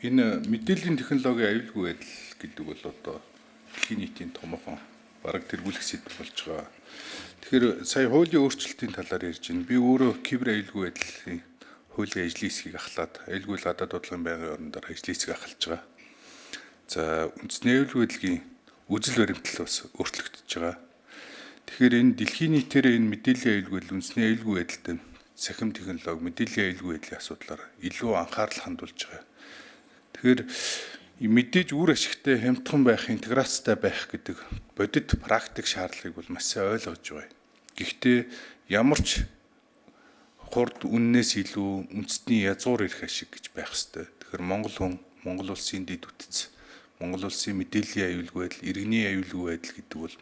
Энэ мэдээллийн технологийн аюулгүй байдал гэдэг бол одоо дэлхийн нийтийн томоохон бараг тэргүүлэх сэдв болж байгаа. Тэгэхээр сая хуулийн өөрчлөлтийн талаар ярьж байна. Би өөрөө кибер аюулгүй байдлын хуулийн ажлын хэсгийг ахлаад аюулгүй гадаад бодлогын байнгын орноор ажлын хэсэг ахалж байгаа. За үндэсний аюулгүй байдлын үзэл баримтлал бас өөрчлөгдөж байгаа. Тэгэхээр энэ дэлхийн нийтээр энэ мэдээллийн аюулгүй байдал, үндэсний аюулгүй байдалтай цахим технологи, мэдээллийн аюулгүй байдлын асуудлаар илүү анхаарал хандуулж байгаа. Тэгэхээр мэдээж үр ашигтай хямдхан байх, интеграцтай байх гэдэг бодит практик шаардлагыг бол маш сайн ойлгож байгаа. Гэхдээ ямар ч хурд үннээс илүү үндэстний язгуур ирэх ашиг гэж байх ёстой. Тэгэхээр Монгол хүн, Монгол улсын дэд үтц, Монгол улсын мэдээллийн аюулгүй байдал, иргэний аюулгүй байдал гэдэг бол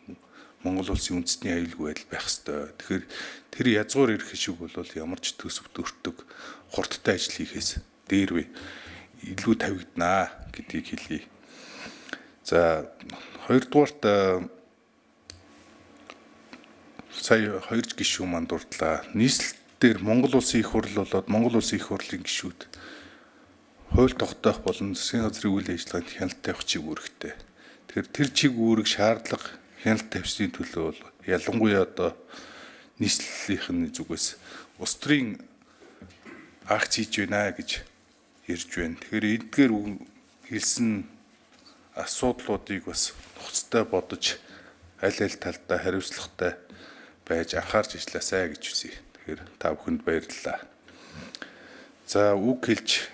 Монгол улсын үндэстний аюулгүй байдал байх ёстой. Тэгэхээр тэр язгуур ирэх ашиг бол ямар ч төсөв төртөг хурдтай ажил хийхээс дээр илүү тавигдана гэдгийг хэлье. За хоёрдугаарт сая хоёр гишүүн манд дурдлаа. Нийслэлээр Монгол улсын их хурл болоод Монгол улсын их хурлын гишүүд хууль тогтоох болон засгийн газрын үйл ажиллагаанд хяналт тавих чиг үүрэгтэй. Тэгэхээр тэр чиг үүрэг шаардлага хяналт тавьсны төлөө бол ялангуяа одоо нийслэлийн зүгээс улс төрийн акц хийж байна гэж ирж байна. Тэгэхээр эдгээр хэлсэн асуудлуудыг бас нухацтай бодож аль талдаа хариуцлагатай байж анхаарч ажилласаа гэж хүсье. Тэгэхээр та бүхэнд баярлалаа. За үг хэлж